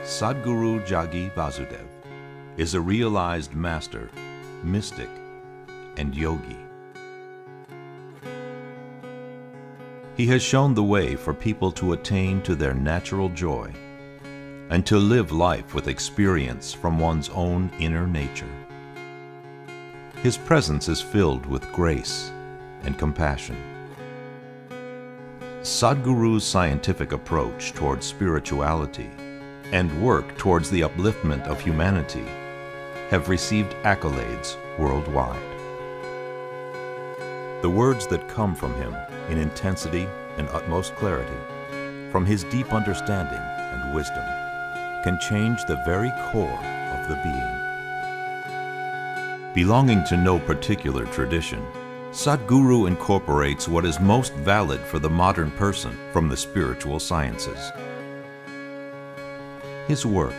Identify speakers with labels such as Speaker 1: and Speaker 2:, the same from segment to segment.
Speaker 1: Sadhguru Jagi Vasudev is a realized master, mystic, and yogi. He has shown the way for people to attain to their natural joy and to live life with experience from one's own inner nature. His presence is filled with grace and compassion. Sadhguru's scientific approach towards spirituality and work towards the upliftment of humanity have received accolades worldwide. The words that come from him in intensity and utmost clarity, from his deep understanding and wisdom, can change the very core of the being. Belonging to no particular tradition, Sadhguru incorporates what is most valid for the modern person from the spiritual sciences. His work,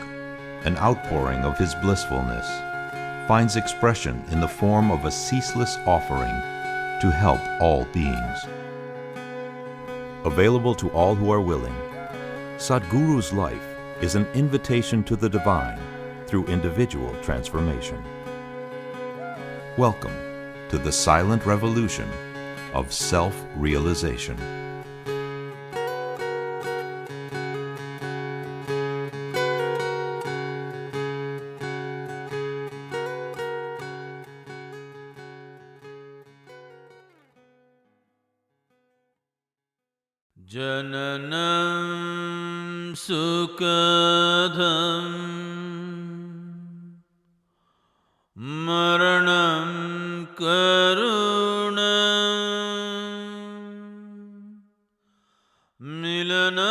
Speaker 1: an outpouring of his blissfulness, finds expression in the form of a ceaseless offering to help all beings. Available to all who are willing, Sadhguru's life is an invitation to the divine through individual transformation. Welcome to the silent revolution of self-realization.
Speaker 2: Jananam sukadham maranam karunam milanam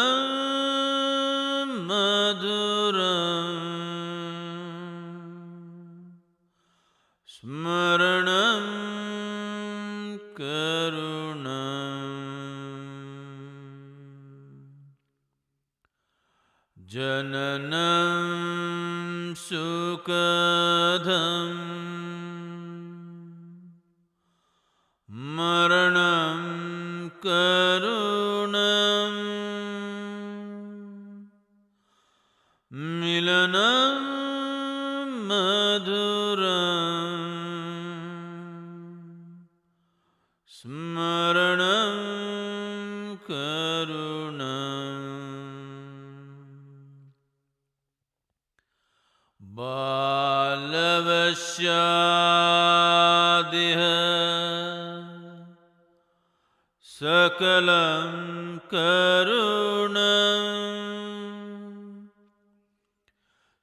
Speaker 2: maduram smaranam karunam. Jananam sukadham maranam karunam milanam maduram smaranam karunam. Balavashyadiha sakalam karunam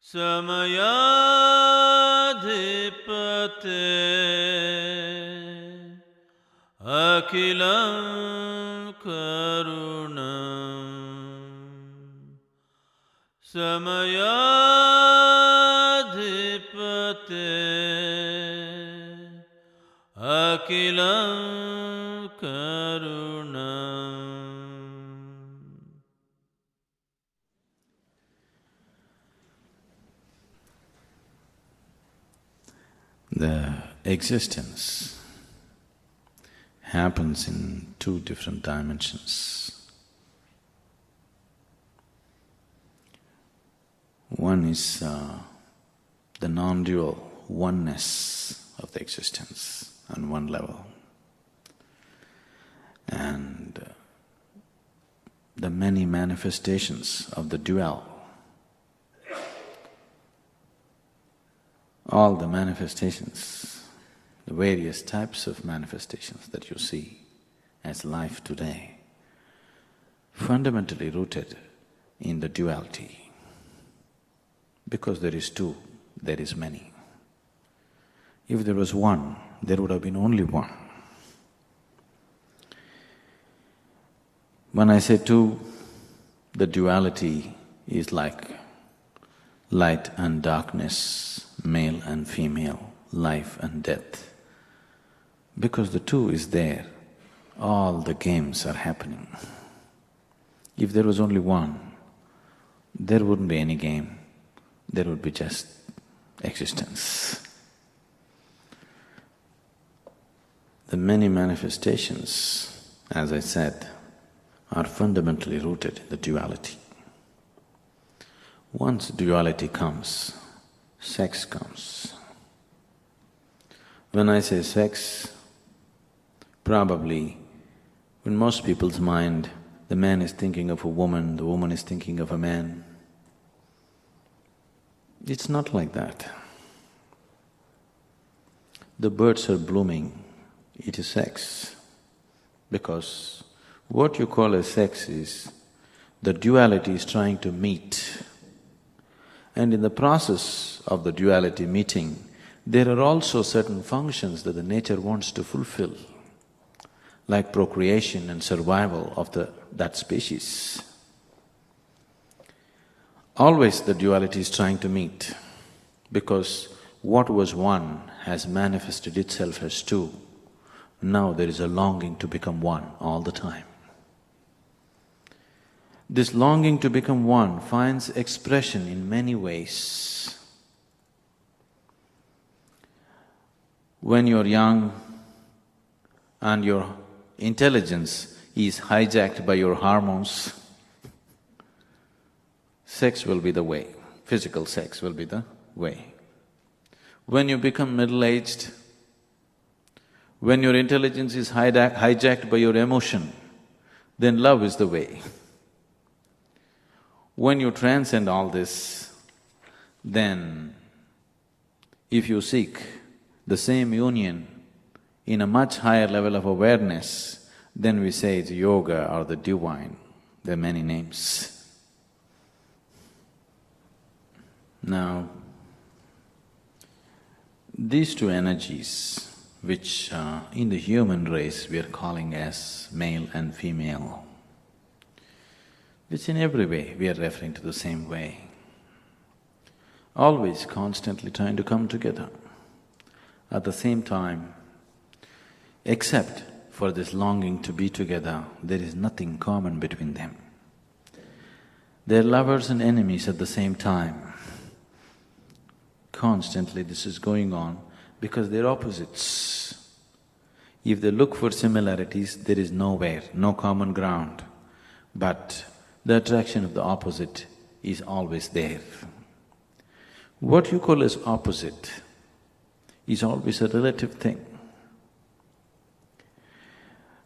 Speaker 2: samayadhipate akilam karunam samayadhipate akilam karunam.
Speaker 3: The existence happens in two different dimensions. One is the non-dual oneness of the existence on one level, and the many manifestations of the dual. All the manifestations, the various types of manifestations that you see as life today, fundamentally rooted in the duality. Because there is two, there is many. If there was one, there would have been only one. When I say two, the duality is like light and darkness, male and female, life and death. Because the two is there, all the games are happening. If there was only one, there wouldn't be any game, there would be just existence. The many manifestations, as I said, are fundamentally rooted in the duality. Once duality comes, sex comes. When I say sex, probably in most people's mind, the man is thinking of a woman, the woman is thinking of a man. It's not like that. The birds are blooming, it is sex. Because what you call as sex is the duality is trying to meet. And in the process of the duality meeting, there are also certain functions that the nature wants to fulfill, like procreation and survival of that species. Always the duality is trying to meet, because what was one has manifested itself as two. Now there is a longing to become one all the time. This longing to become one finds expression in many ways. When you're young and your intelligence is hijacked by your hormones, sex will be the way, physical sex will be the way. When you become middle-aged, when your intelligence is hijacked by your emotion, then love is the way. When you transcend all this, then if you seek the same union in a much higher level of awareness, then we say it's yoga or the divine. There are many names. Now, these two energies, which in the human race we are calling as male and female, which in every way we are referring to the same way, always constantly trying to come together. At the same time, except for this longing to be together, there is nothing common between them. They're lovers and enemies at the same time. Constantly this is going on because they're opposites. If they look for similarities, there is nowhere, no common ground. But the attraction of the opposite is always there. What you call as opposite is always a relative thing.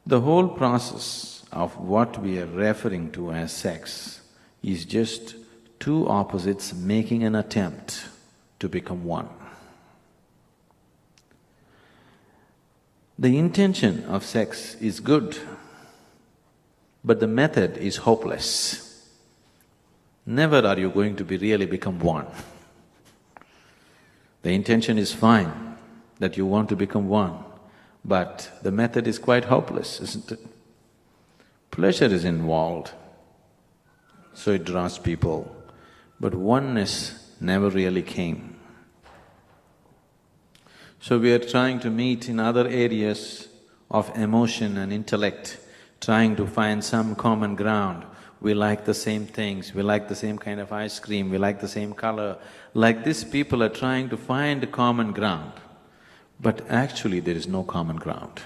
Speaker 3: The whole process of what we are referring to as sex is just two opposites making an attempt to become one. The intention of sex is good, but the method is hopeless. Never are you going to really become one. The intention is fine, that you want to become one, but the method is quite hopeless, isn't it? Pleasure is involved, so it draws people, but oneness never really came. So we are trying to meet in other areas of emotion and intellect, trying to find some common ground. We like the same things, we like the same kind of ice cream, we like the same color. Like this, people are trying to find a common ground, but actually there is no common ground.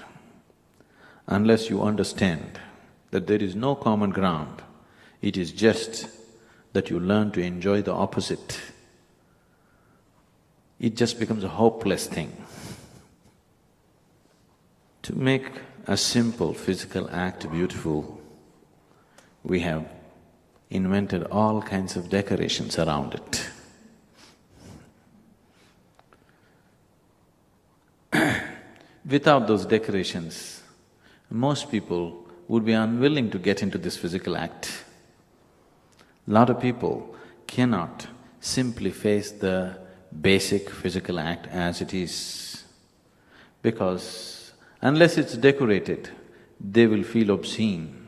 Speaker 3: Unless you understand that there is no common ground, it is just that you learn to enjoy the opposite. It just becomes a hopeless thing. To make a simple physical act beautiful, we have invented all kinds of decorations around it. Without those decorations, most people would be unwilling to get into this physical act. Lot of people cannot simply face the basic physical act as it is, because unless it's decorated, they will feel obscene,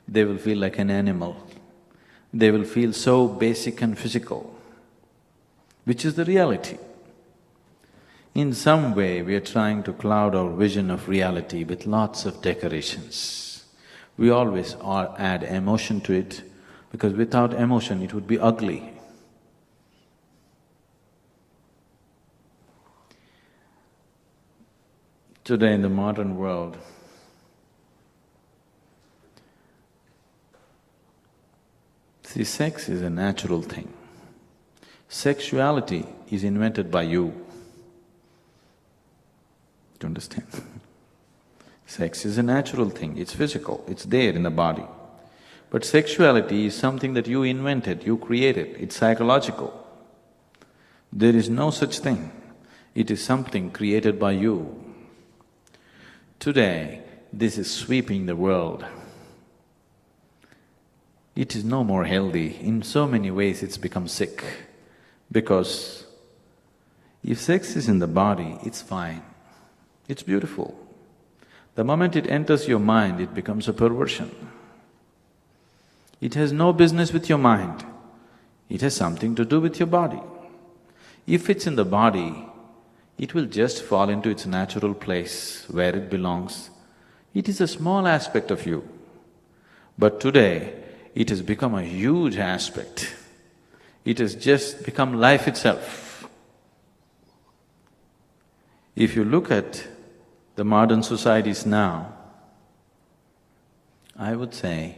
Speaker 3: they will feel like an animal, they will feel so basic and physical, which is the reality. In some way, we are trying to cloud our vision of reality with lots of decorations. We always add emotion to it, because without emotion it would be ugly. Today in the modern world, see, sex is a natural thing. Sexuality is invented by you. Do you understand? Sex is a natural thing, it's physical, it's there in the body. But sexuality is something that you invented, you created, it's psychological. There is no such thing. It is something created by you. Today, this is sweeping the world. It is no more healthy. In so many ways it's become sick. Because if sex is in the body, it's fine, it's beautiful. The moment it enters your mind, it becomes a perversion. It has no business with your mind, it has something to do with your body. If it's in the body, it will just fall into its natural place where it belongs. It is a small aspect of you. But today, it has become a huge aspect. It has just become life itself. If you look at the modern societies now, I would say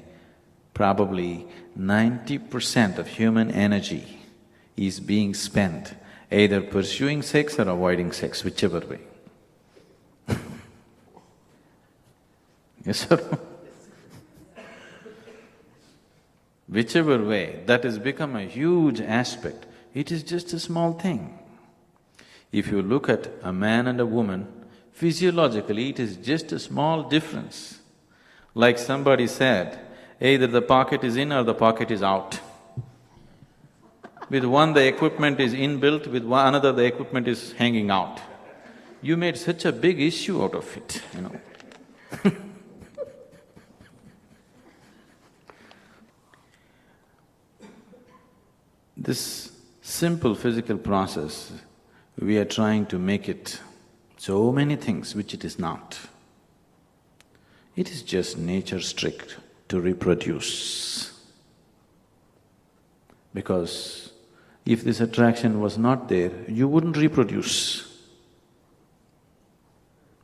Speaker 3: probably 90% of human energy is being spent either pursuing sex or avoiding sex, whichever way. Yes or no? Whichever way, that has become a huge aspect. It is just a small thing. If you look at a man and a woman, physiologically it is just a small difference. Like somebody said, either the pocket is in or the pocket is out. With one the equipment is inbuilt, with another the equipment is hanging out. You made such a big issue out of it, you know. This simple physical process, we are trying to make it so many things which it is not. It is just nature's trick to reproduce. Because if this attraction was not there, you wouldn't reproduce.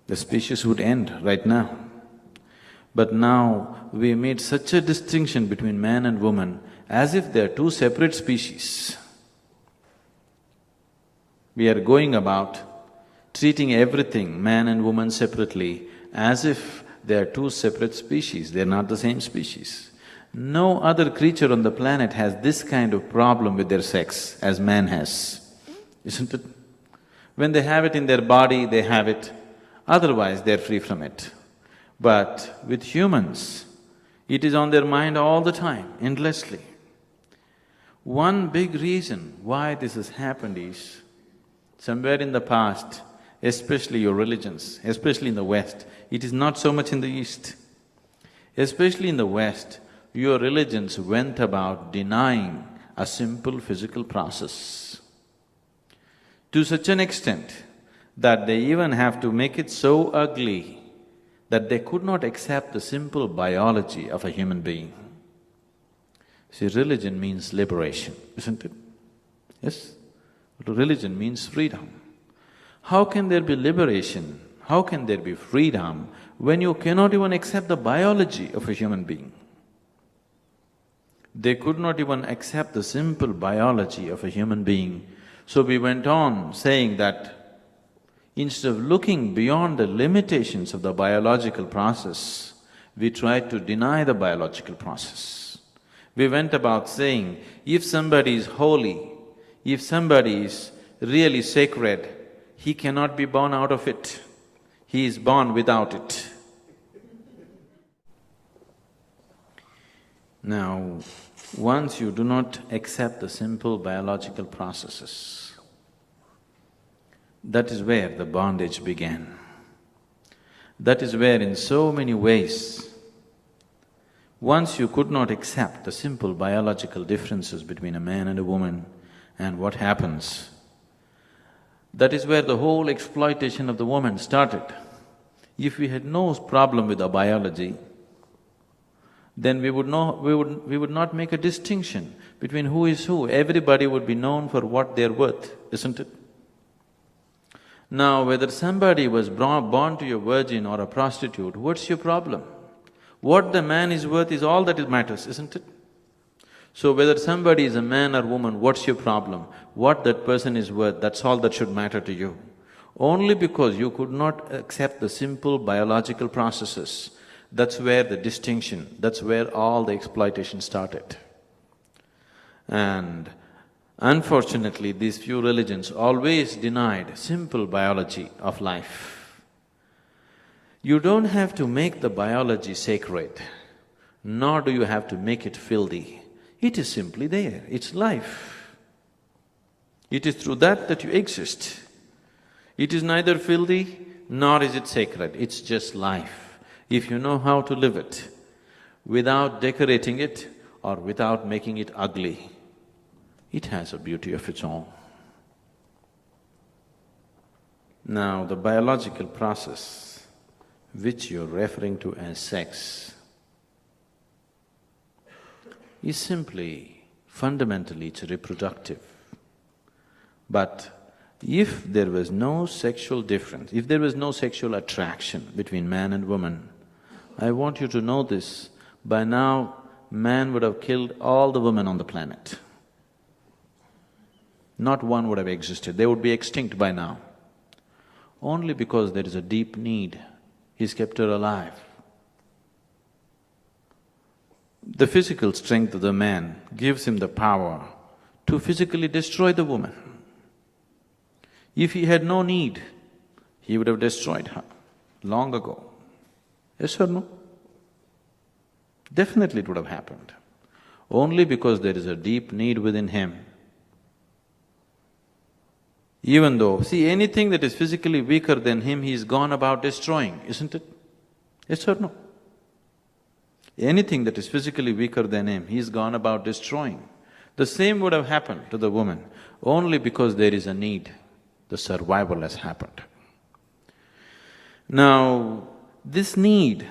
Speaker 3: The species would end right now. But now we made such a distinction between man and woman as if they are two separate species. We are going about treating everything, man and woman separately, as if they are two separate species, they are not the same species. No other creature on the planet has this kind of problem with their sex as man has, isn't it? When they have it in their body, they have it, otherwise they're free from it. But with humans, it is on their mind all the time, endlessly. One big reason why this has happened is, somewhere in the past, especially your religions, especially in the West, it is not so much in the East. Especially in the West, your religions went about denying a simple physical process to such an extent that they even have to make it so ugly that they could not accept the simple biology of a human being. See, religion means liberation, isn't it? Yes? Religion means freedom. How can there be liberation, how can there be freedom when you cannot even accept the biology of a human being? They could not even accept the simple biology of a human being. So we went on saying that instead of looking beyond the limitations of the biological process, we tried to deny the biological process. We went about saying, if somebody is holy, if somebody is really sacred, he cannot be born out of it, he is born without it. Now, once you do not accept the simple biological processes, that is where the bondage began. That is where in so many ways, once you could not accept the simple biological differences between a man and a woman, and what happens? That is where the whole exploitation of the woman started. If we had no problem with our biology, then we would not make a distinction between who is who. Everybody would be known for what they're worth, isn't it? Now, whether somebody was born to a virgin or a prostitute, what's your problem? What the man is worth is all that it matters, isn't it? So whether somebody is a man or woman, what's your problem? What that person is worth, that's all that should matter to you. Only because you could not accept the simple biological processes, that's where the distinction, that's where all the exploitation started. And unfortunately, these few religions always denied simple biology of life. You don't have to make the biology sacred, nor do you have to make it filthy. It is simply there, it's life. It is through that you exist. It is neither filthy nor is it sacred, it's just life. If you know how to live it, without decorating it or without making it ugly, it has a beauty of its own. Now, the biological process which you're referring to as sex is simply, fundamentally, it's reproductive. But if there was no sexual difference, if there was no sexual attraction between man and woman, I want you to know this, by now man would have killed all the women on the planet. Not one would have existed, they would be extinct by now. Only because there is a deep need, he's kept her alive. The physical strength of the man gives him the power to physically destroy the woman. If he had no need, he would have destroyed her long ago. Yes or no? Definitely it would have happened. Only because there is a deep need within him. Even though, see, anything that is physically weaker than him, he's gone about destroying, isn't it? Yes or no? Anything that is physically weaker than him, he's gone about destroying. The same would have happened to the woman, only because there is a need, the survival has happened. Now, this need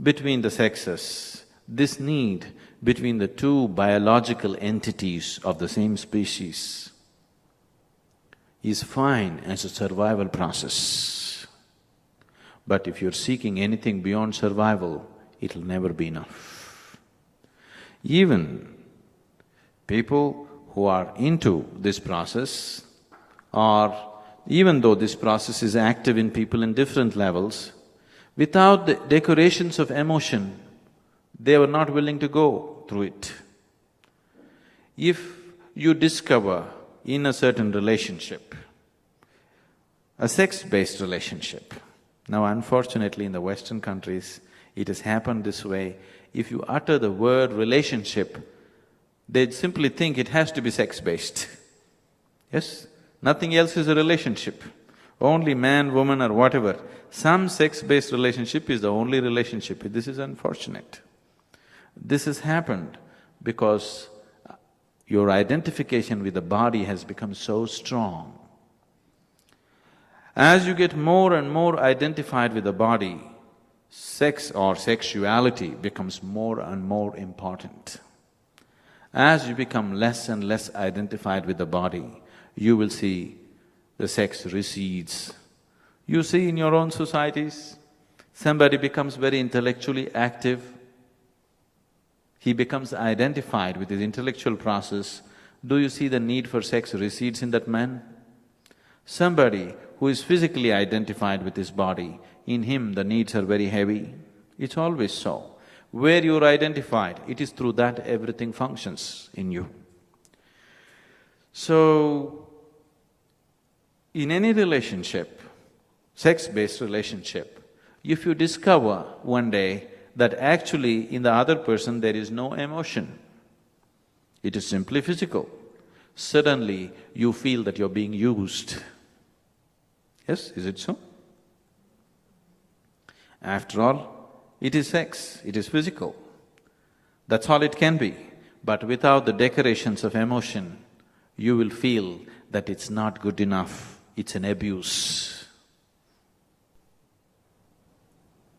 Speaker 3: between the sexes, this need between the two biological entities of the same species is fine as a survival process. But if you're seeking anything beyond survival, it'll never be enough. Even people who are into this process, or even though this process is active in people in different levels, without the decorations of emotion, they were not willing to go through it. If you discover in a certain relationship, a sex-based relationship, now unfortunately in the Western countries, it has happened this way. If you utter the word relationship, they'd simply think it has to be sex-based. Yes? Nothing else is a relationship. Only man, woman or whatever. Some sex-based relationship is the only relationship. This is unfortunate. This has happened because your identification with the body has become so strong. As you get more and more identified with the body, sex or sexuality becomes more and more important. As you become less and less identified with the body, you will see the sex recedes. You see in your own societies, somebody becomes very intellectually active, he becomes identified with his intellectual process, do you see the need for sex recedes in that man? Somebody who is physically identified with his body, in him the needs are very heavy. It's always so. Where you're identified, it is through that everything functions in you. So, in any relationship, sex-based relationship, if you discover one day that actually in the other person there is no emotion, it is simply physical, suddenly you feel that you're being used. Yes, is it so? After all, it is sex, it is physical. That's all it can be. But without the decorations of emotion, you will feel that it's not good enough, it's an abuse.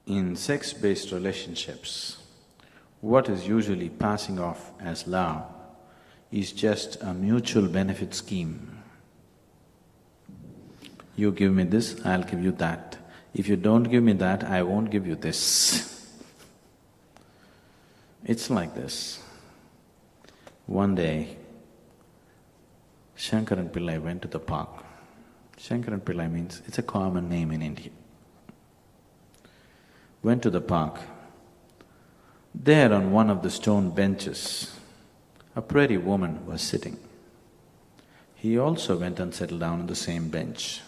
Speaker 3: In sex-based relationships, what is usually passing off as love is just a mutual benefit scheme. You give me this, I'll give you that. If you don't give me that, I won't give you this. It's like this. One day, Shankaran Pillai went to the park. Shankaran Pillai means, it's a common name in India. Went to the park. There on one of the stone benches, a pretty woman was sitting. He also went and settled down on the same bench.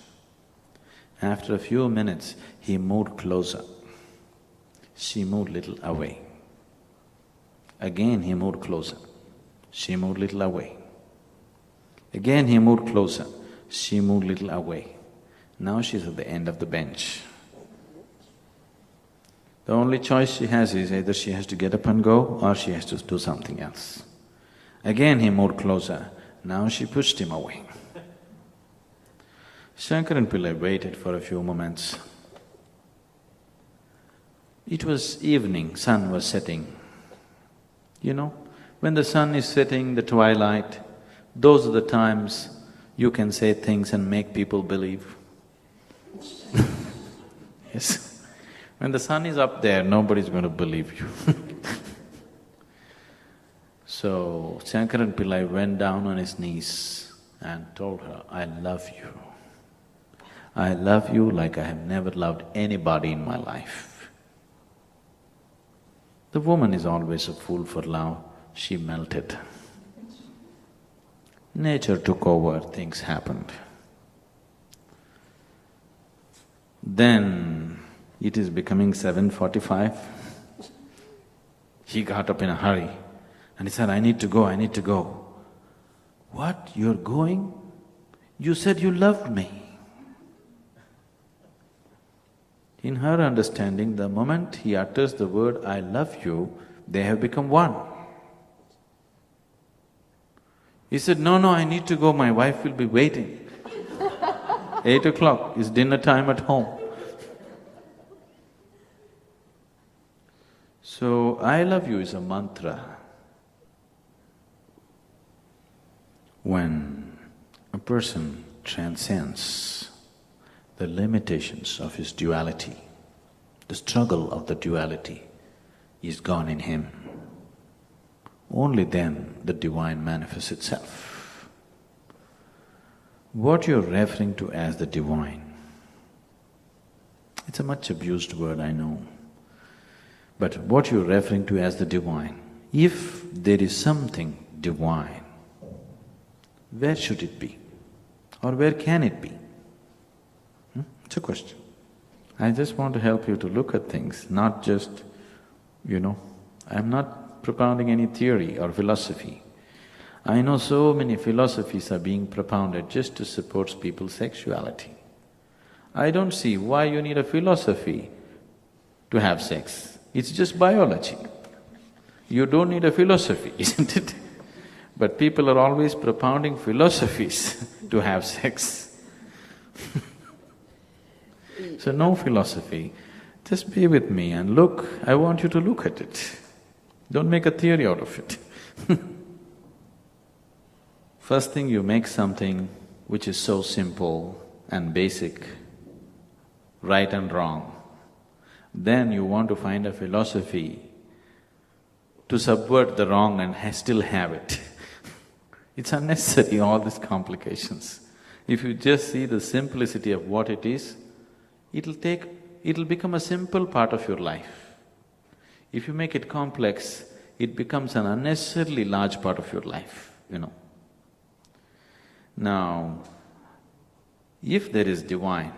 Speaker 3: After a few minutes, he moved closer. She moved little away. Again he moved closer. She moved little away. Again he moved closer. She moved little away. Now she's at the end of the bench. The only choice she has is either she has to get up and go or she has to do something else. Again he moved closer. Now she pushed him away. Shankaran Pillai waited for a few moments. It was evening, sun was setting. You know, when the sun is setting, the twilight, those are the times you can say things and make people believe. Yes. When the sun is up there, nobody's going to believe you. So, Shankaran Pillai went down on his knees and told her, I love you. I love you like I have never loved anybody in my life. The woman is always a fool for love. She melted. Nature took over, things happened. Then it is becoming 7:45. He got up in a hurry and he said, I need to go, I need to go. What? You're going? You said you loved me. In her understanding, the moment he utters the word, I love you, they have become one. He said, no, I need to go, my wife will be waiting. 8 o'clock is dinner time at home. So, I love you is a mantra. When a person transcends the limitations of his duality, the struggle of the duality is gone in him. Only then the divine manifests itself. What you're referring to as the divine, it's a much abused word, I know. But what you're referring to as the divine, if there is something divine, where should it be? Or where can it be? It's a question. I just want to help you to look at things, not just, I'm not propounding any theory or philosophy. I know so many philosophies are being propounded just to support people's sexuality. I don't see why you need a philosophy to have sex. It's just biology. You don't need a philosophy, isn't it? But people are always propounding philosophies to have sex. So no philosophy, just be with me and look, I want you to look at it. Don't make a theory out of it. First thing, you make something which is so simple and basic, right and wrong. Then you want to find a philosophy to subvert the wrong and still have it. It's unnecessary, all these complications. If you just see the simplicity of what it is, it'll become a simple part of your life. If you make it complex, it becomes an unnecessarily large part of your life, Now, if there is divine,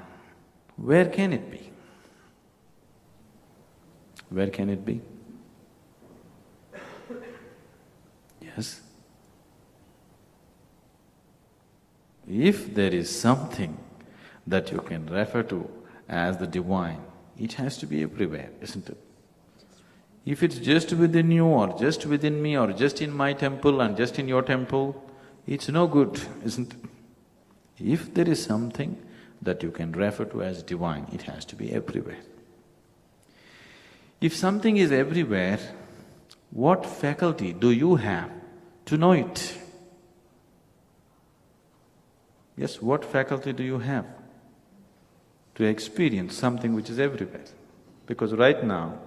Speaker 3: where can it be? Where can it be? Yes? If there is something that you can refer to as the divine, it has to be everywhere, isn't it? If it's just within you or just within me or just in my temple and just in your temple, it's no good, isn't it? If there is something that you can refer to as divine, it has to be everywhere. If something is everywhere, what faculty do you have to know it? Yes, what faculty do you have to experience something which is everywhere? Because right now,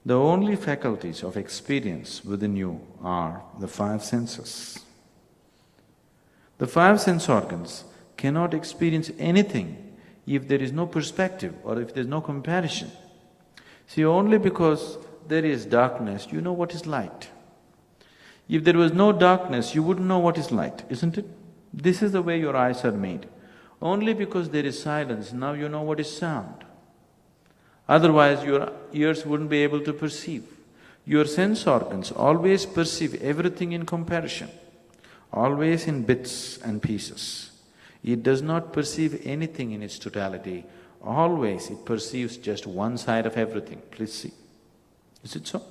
Speaker 3: The only faculties of experience within you are the five senses. The five sense organs cannot experience anything if there is no perspective or if there is no comparison. See, only because there is darkness, you know what is light. If there was no darkness, you wouldn't know what is light, isn't it? This is the way your eyes are made. Only because there is silence, now you know what is sound. Otherwise, your ears wouldn't be able to perceive. Your sense organs always perceive everything in comparison, always in bits and pieces. It does not perceive anything in its totality, always it perceives just one side of everything. Please see. Is it so?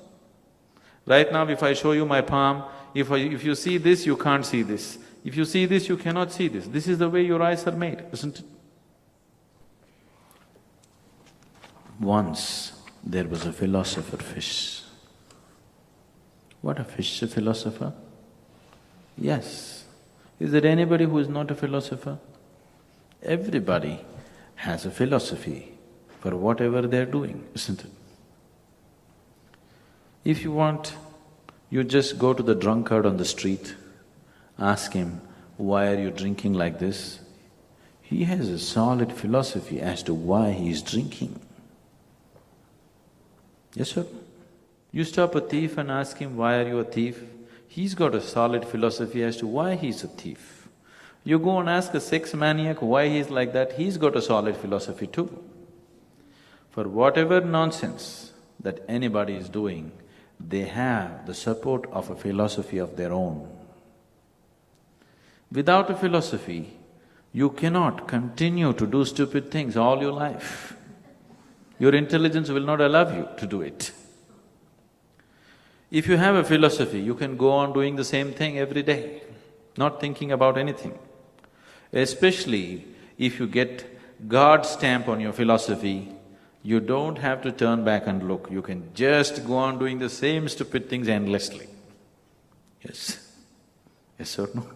Speaker 3: Right now, if I show you my palm, if you see this, you can't see this. If you see this, you cannot see this. This is the way your eyes are made, isn't it? Once there was a philosopher fish. What a fish, a philosopher? Yes. Is there anybody who is not a philosopher? Everybody has a philosophy for whatever they're doing, isn't it? If you want, you just go to the drunkard on the street, ask him, why are you drinking like this? He has a solid philosophy as to why he is drinking. Yes, sir? You stop a thief and ask him, why are you a thief? He's got a solid philosophy as to why he's a thief. You go and ask a sex maniac why he's like that, he's got a solid philosophy too. For whatever nonsense that anybody is doing, they have the support of a philosophy of their own. Without a philosophy, you cannot continue to do stupid things all your life. Your intelligence will not allow you to do it. If you have a philosophy, you can go on doing the same thing every day, not thinking about anything. Especially if you get God's stamp on your philosophy, you don't have to turn back and look, you can just go on doing the same stupid things endlessly. Yes? Yes or no?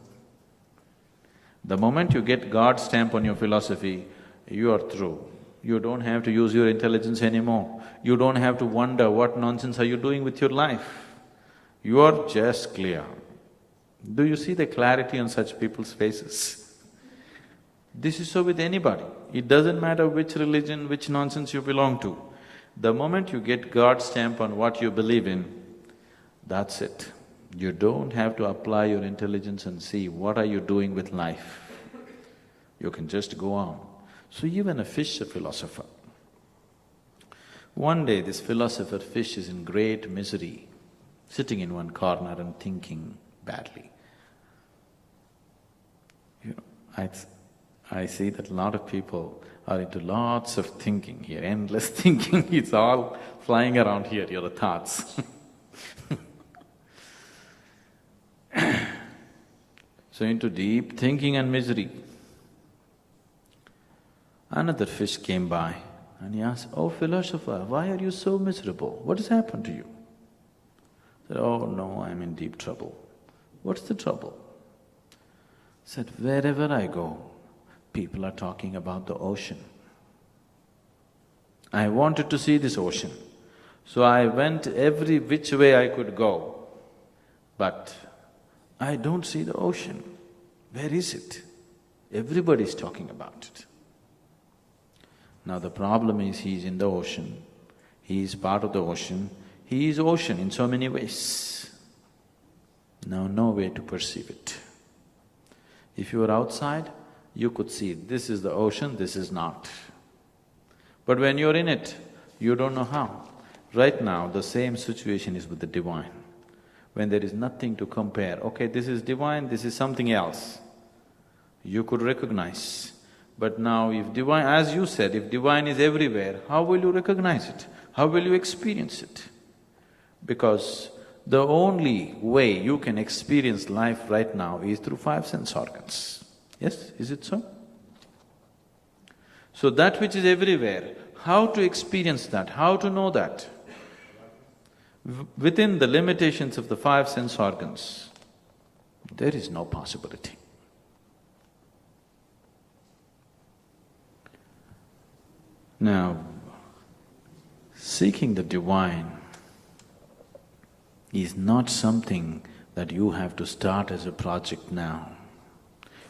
Speaker 3: The moment you get God's stamp on your philosophy, you are through. You don't have to use your intelligence anymore. You don't have to wonder what nonsense are you doing with your life. You are just clear. Do you see the clarity on such people's faces? This is so with anybody. It doesn't matter which religion, which nonsense you belong to. The moment you get God's stamp on what you believe in, that's it. You don't have to apply your intelligence and see what are you doing with life. You can just go on. So even a fish, a philosopher. One day this philosopher fish is in great misery, sitting in one corner and thinking badly. You know, I see that a lot of people are into lots of thinking here, endless thinking, it's all flying around here, your thoughts. So into deep thinking and misery. Another fish came by and he asked, "Oh philosopher, why are you so miserable? What has happened to you?" He said, "Oh no, I'm in deep trouble." "What's the trouble?" He said, "Wherever I go, people are talking about the ocean. I wanted to see this ocean, so I went every which way I could go, but I don't see the ocean. Where is it? Everybody's talking about it." Now the problem is he is in the ocean, he is part of the ocean, he is ocean in so many ways. Now no way to perceive it. If you were outside, you could see this is the ocean, this is not. But when you're in it, you don't know how. Right now, the same situation is with the divine. When there is nothing to compare, okay, this is divine, this is something else, you could recognize. But now if divine, as you said, if divine is everywhere, how will you recognize it? How will you experience it? Because the only way you can experience life right now is through five sense organs. Yes, is it so? So that which is everywhere, how to experience that, how to know that? Within the limitations of the five sense organs, there is no possibility. Now, seeking the divine is not something that you have to start as a project now.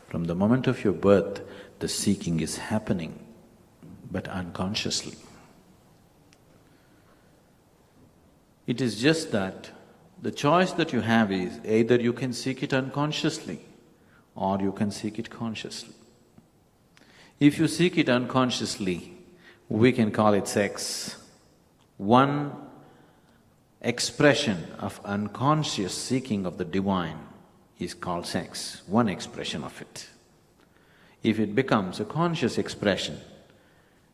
Speaker 3: From the moment of your birth, the seeking is happening, but unconsciously. It is just that the choice that you have is either you can seek it unconsciously or you can seek it consciously. If you seek it unconsciously, we can call it sex. One expression of unconscious seeking of the divine is called sex, one expression of it. If it becomes a conscious expression,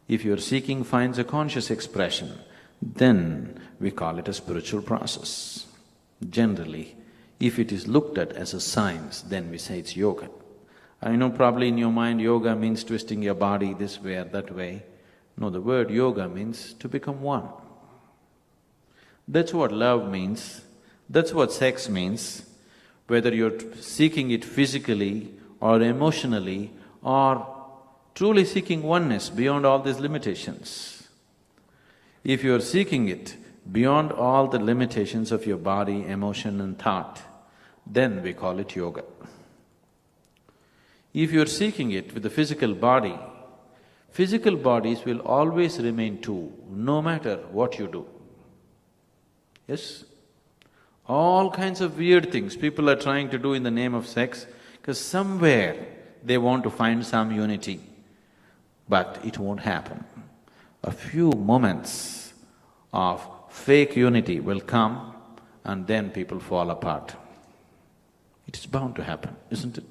Speaker 3: if your seeking finds a conscious expression, then we call it a spiritual process. Generally, if it is looked at as a science, then we say it's yoga. I know probably in your mind yoga means twisting your body this way or that way. No, the word yoga means to become one. That's what love means, that's what sex means. Whether you're seeking it physically or emotionally or truly seeking oneness beyond all these limitations. If you're seeking it beyond all the limitations of your body, emotion and thought, then we call it yoga. If you're seeking it with the physical bodies will always remain two, no matter what you do. Yes? All kinds of weird things people are trying to do in the name of sex, because somewhere they want to find some unity, but it won't happen. A few moments of fake unity will come and then people fall apart. It is bound to happen, isn't it?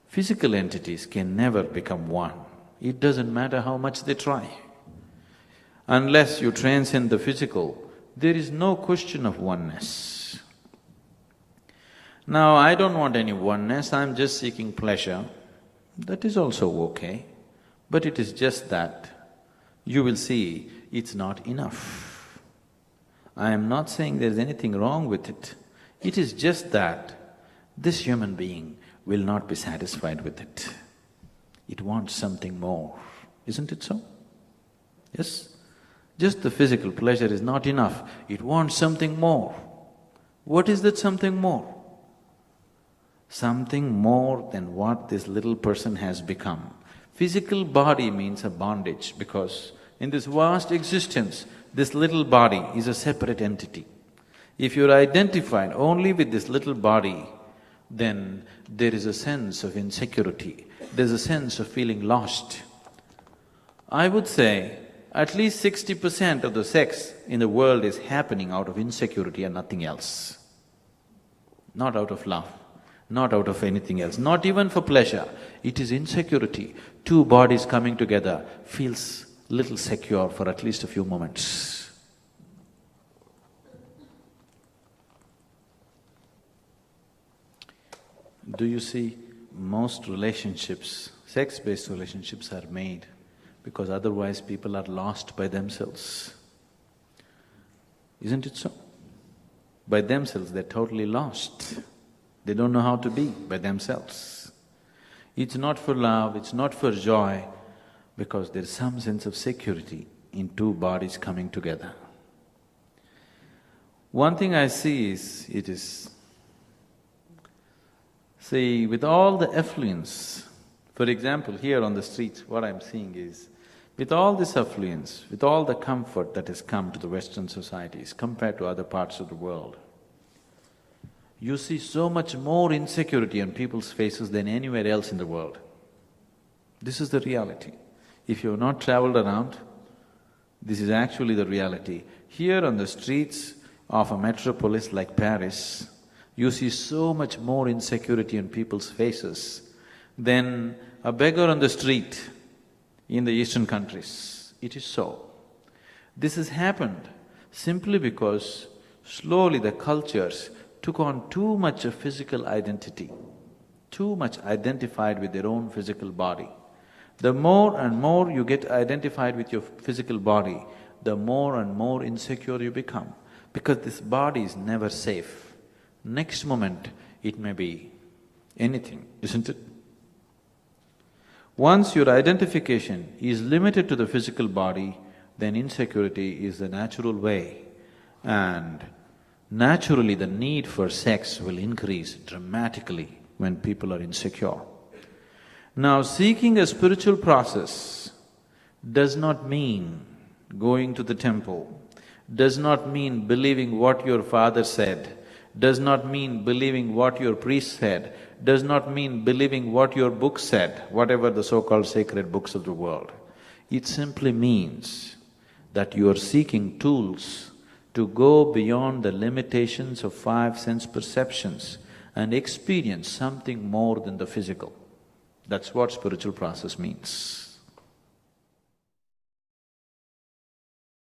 Speaker 3: Physical entities can never become one. It doesn't matter how much they try. Unless you transcend the physical, there is no question of oneness. Now, I don't want any oneness, I'm just seeking pleasure. That is also okay, but it is just that you will see it's not enough. I am not saying there's anything wrong with it. It is just that this human being will not be satisfied with it. It wants something more, isn't it so? Yes? Just the physical pleasure is not enough, it wants something more. What is that something more? Something more than what this little person has become. Physical body means a bondage because in this vast existence, this little body is a separate entity. If you're identified only with this little body, then there is a sense of insecurity, there's a sense of feeling lost. I would say at least 60% of the sex in the world is happening out of insecurity and nothing else. Not out of love, not out of anything else, not even for pleasure. It is insecurity. Two bodies coming together feels little secure for at least a few moments. Do you see, most relationships, sex-based relationships are made because otherwise people are lost by themselves. Isn't it so? By themselves they're totally lost. They don't know how to be by themselves. It's not for love, it's not for joy, because there's some sense of security in two bodies coming together. One thing I see is, see, with all the affluence, for example, here on the streets, what I'm seeing is, with all this affluence, with all the comfort that has come to the Western societies compared to other parts of the world, you see so much more insecurity on people's faces than anywhere else in the world. This is the reality. If you have not travelled around, this is actually the reality. Here on the streets of a metropolis like Paris, you see so much more insecurity on people's faces than a beggar on the street in the Eastern countries. It is so. This has happened simply because slowly the cultures took on too much of physical identity, too much identified with their own physical body. The more and more you get identified with your physical body, the more and more insecure you become, because this body is never safe. Next moment, it may be anything, isn't it? Once your identification is limited to the physical body, then insecurity is the natural way, and naturally the need for sex will increase dramatically when people are insecure. Now, seeking a spiritual process does not mean going to the temple, does not mean believing what your father said, does not mean believing what your priest said, does not mean believing what your book said, whatever the so-called sacred books of the world. It simply means that you are seeking tools to go beyond the limitations of five sense perceptions and experience something more than the physical. That's what spiritual process means.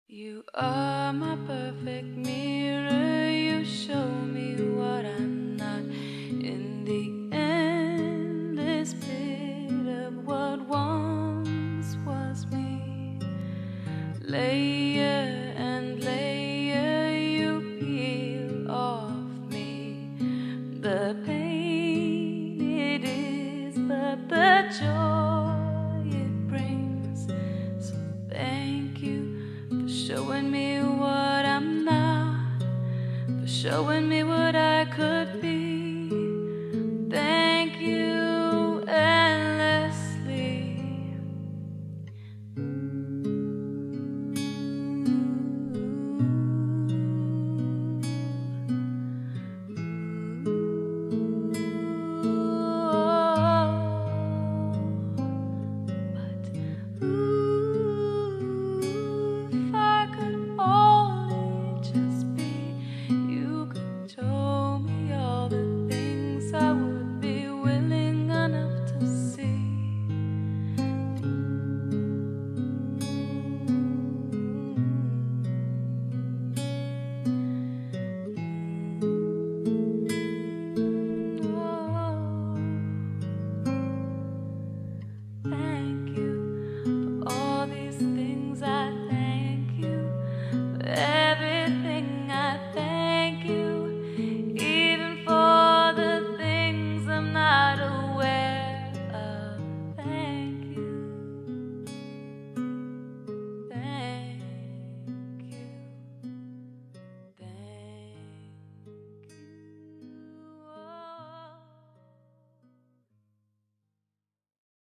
Speaker 4: You are my perfect mirror, you show me what I'm not. In the endless pit of what once was me, layer and layer you peel off me. The pain it is, but the joy it brings. So thank you for showing me what I'm not, for showing me what